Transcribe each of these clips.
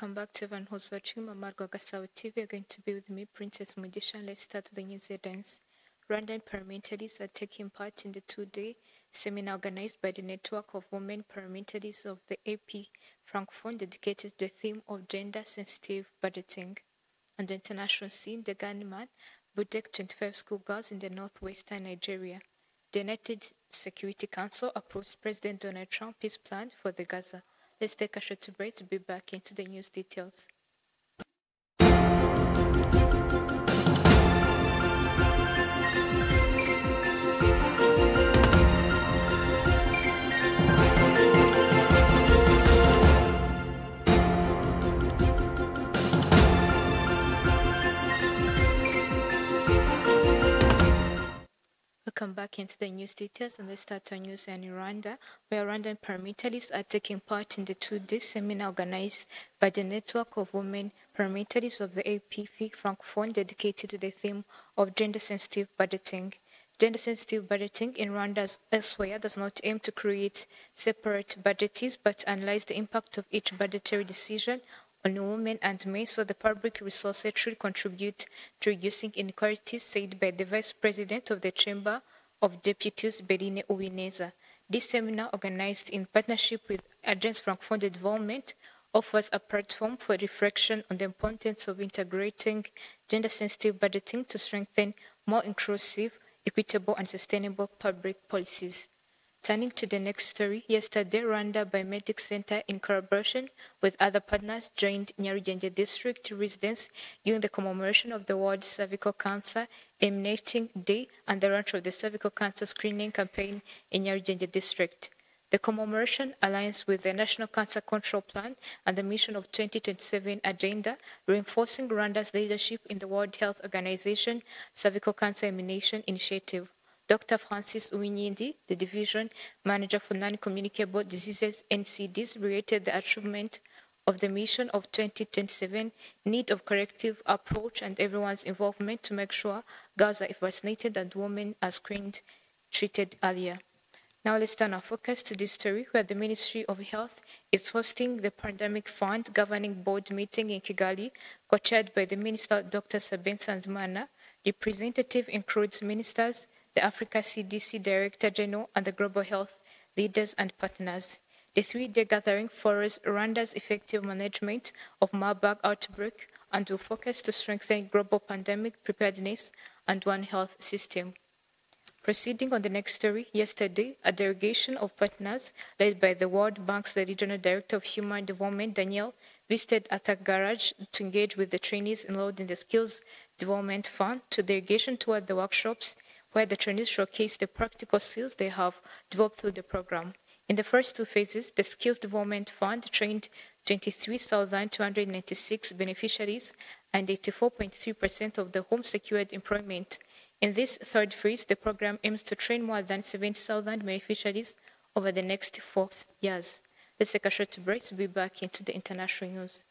Welcome back to everyone who's watching Mamargo Gasao TV. You're going to be with me, Princess Mudisha. Let's start with the news headlines. Rwandan parliamentarians are taking part in the two-day seminar organized by the Network of Women Parliamentarians of the AP Francophone dedicated to the theme of gender-sensitive budgeting. On the international scene, the Gunmen abducted 25 schoolgirls in the northwestern Nigeria. The United Security Council approves President Donald Trump's plan for the Gaza. Let's take a short break to be back into the news details. Welcome back into the news details, and let's start our news in Rwanda, where Rwandan parliamentarians are taking part in the two-day seminar organized by the Network of Women Parliamentarians of the AP Francophone dedicated to the theme of gender-sensitive budgeting. Gender-sensitive budgeting in Rwanda as elsewhere does not aim to create separate budgets, but analyze the impact of each budgetary decision on women and men, so the public resources should contribute to reducing inequalities, said by the Vice President of the Chamber of Deputies, Berine Uwineza. This seminar, organized in partnership with Agence Francophone de Development, offers a platform for reflection on the importance of integrating gender-sensitive budgeting to strengthen more inclusive, equitable, and sustainable public policies. Turning to the next story, yesterday, Rwanda Biomedic Center, in collaboration with other partners, joined Nyarugenge District residents during the commemoration of the World Cervical Cancer Eliminating Day and the launch of the cervical cancer screening campaign in Nyarugenge District. The commemoration aligns with the National Cancer Control Plan and the Mission of 2027 Agenda, reinforcing Rwanda's leadership in the World Health Organization Cervical Cancer Elimination Initiative. Dr. Francis Uwinyindi, the Division Manager for Non-Communicable Diseases NCDs, related the achievement of the mission of 2027, need of corrective approach and everyone's involvement to make sure girls are vaccinated and women are screened, treated earlier. Now let's turn our focus to this story, where the Ministry of Health is hosting the Pandemic Fund Governing Board meeting in Kigali, co-chaired by the Minister Dr. Sabin Sanzimana. Representative includes ministers, the Africa CDC Director General, and the global health leaders and partners. The three-day gathering follows Rwanda's effective management of Marburg outbreak and will focus to strengthen global pandemic preparedness and One Health system. Proceeding on the next story, yesterday, a delegation of partners led by the World Bank's Regional Director of Human Development, Daniel, visited Attack Garage to engage with the trainees enrolled in the Skills Development Fund to delegation toward the workshops where the trainees showcase the practical skills they have developed through the program. In the first two phases, the Skills Development Fund trained 23,296 beneficiaries and 84.3% of the whom secured employment. In this third phase, the program aims to train more than 70,000 beneficiaries over the next 4 years. Let's take a short break to be back into the international news.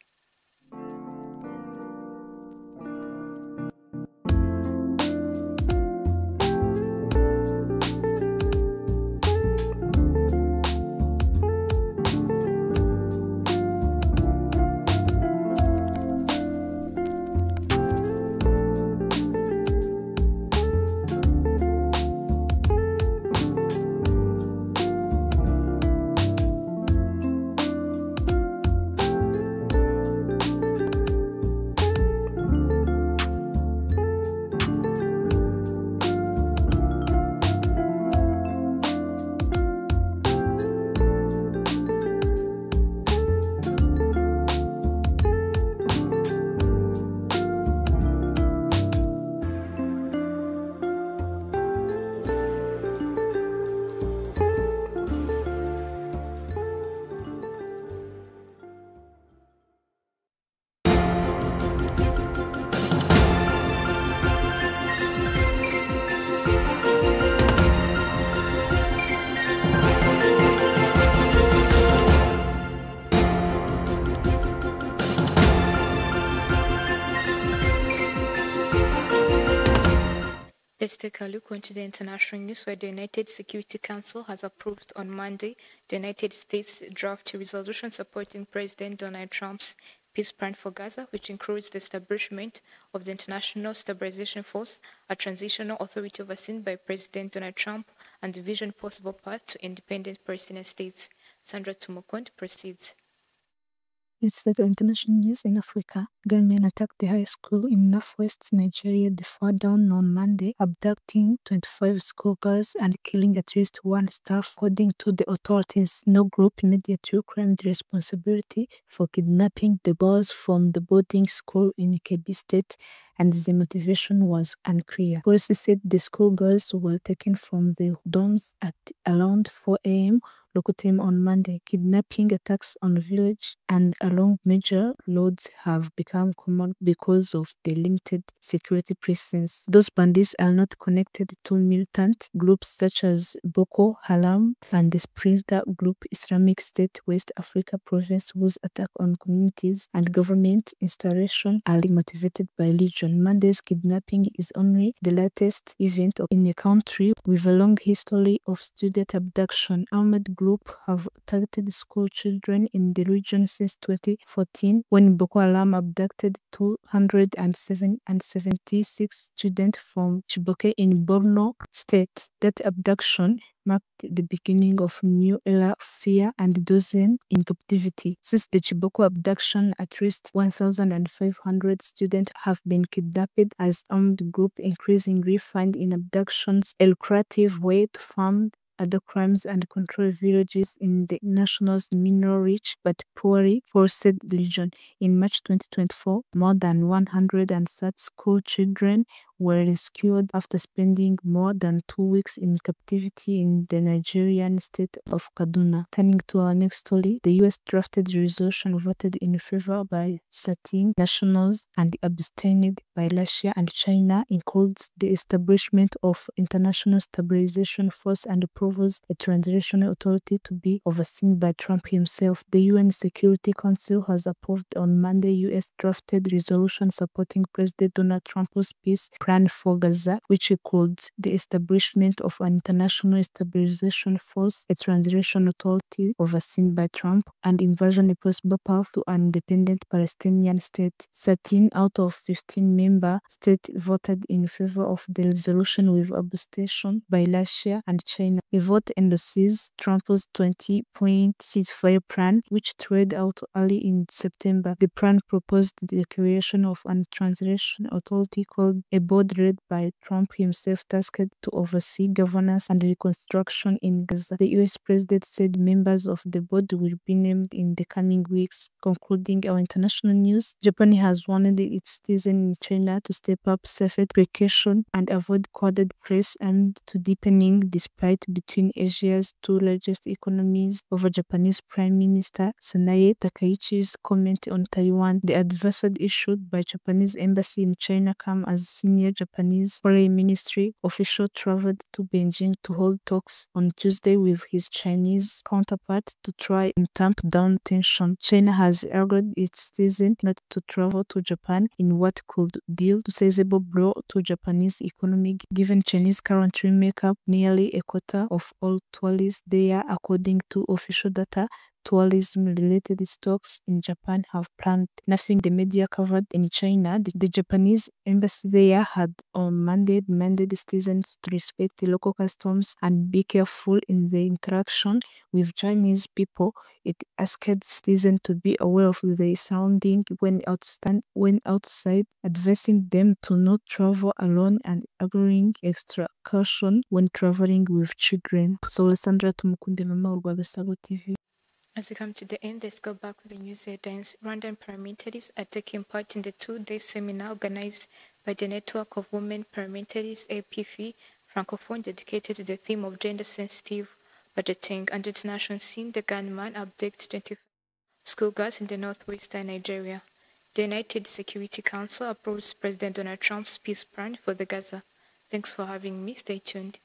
Let's take a look into the international news, where the United Security Council has approved on Monday the United States draft resolution supporting President Donald Trump's peace plan for Gaza, which includes the establishment of the International Stabilization Force, a transitional authority overseen by President Donald Trump, and the vision possible path to independent Palestinian states. Sandra Tumukunde proceeds. It's the international news in Africa. Gunmen attacked the high school in northwest Nigeria before dawn on Monday, abducting 25 schoolgirls and killing at least one staff, according to the authorities. No group immediately claimed responsibility for kidnapping the boys from the boarding school in Kebbi State, and the motivation was unclear. Police said the schoolgirls were taken from their dorms at around 4 a.m. local time on Monday. Kidnapping attacks on village and along major roads have become common because of the limited security presence. Those bandits are not connected to militant groups such as Boko Haram and the splinter group Islamic State West Africa Province, whose attack on communities and government installation are motivated by religion. Monday's kidnapping is only the latest event in a country with a long history of student abduction. Armed groups have targeted school children in the region since 2014, when Boko Haram abducted 276 students from Chibok in Borno State. That abduction marked the beginning of a new era of fear and dozens in captivity. Since the Chibok abduction, at least 1,500 students have been kidnapped as armed groups increasingly find in abductions a lucrative way to fund other crimes and control villages in the nation's minor-rich but poorly forested region. In March 2024, more than 100 such school children were rescued after spending more than 2 weeks in captivity in the Nigerian state of Kaduna. Turning to our next story, the U.S. drafted resolution voted in favor by 13 nationals and abstained by Russia and China includes the establishment of International Stabilization Force and approves a transitional authority to be overseen by Trump himself. The UN Security Council has approved on Monday U.S. drafted resolution supporting President Donald Trump's peace plan for Gaza, which includes the establishment of an International Stabilization Force, a transition authority overseen by Trump, and invasion a possible path to an independent Palestinian state. 13 out of 15 member states voted in favor of the resolution with abstention by Russia and China. A vote endorses Trump's 20-point ceasefire plan, which tried out early in September. The plan proposed the creation of a transition authority called a board led by Trump himself tasked to oversee governance and reconstruction in Gaza. The US president said members of the board will be named in the coming weeks. Concluding our international news, Japan has warned its citizens in China to step up safety precaution and avoid coded press and to deepening dispute between Asia's two largest economies over Japanese Prime Minister Sanae Takaichi's comment on Taiwan. The advice issued by Japanese embassy in China come as senior Japanese foreign ministry official traveled to Beijing to hold talks on Tuesday with his Chinese counterpart to try and tamp down tension. China has urged its citizens not to travel to Japan in what could deal to sizable blow to Japanese economy, given Chinese currently make up nearly a quarter of all tourists there, according to official data. Tourism-related stocks in Japan have plunged. Nothing the media covered in China. The Japanese embassy there had on Monday demanded citizens to respect the local customs and be careful in their interaction with Chinese people. It asked citizens to be aware of their surroundings when outside, advising them to not travel alone and urging extra caution when traveling with children. So, Alessandra Tumukunde, Mama Urwabesabo TV. As we come to the end, let's go back with the news headlines. Rwandan parliamentarians are taking part in the 2-day seminar organized by the Network of Women Parliamentarians APV Francophone dedicated to the theme of gender-sensitive budgeting and international scene. The Gunmen abduct 25 schoolgirls in the northwestern Nigeria. The United Security Council approves President Donald Trump's peace plan for the Gaza. Thanks for having me. Stay tuned.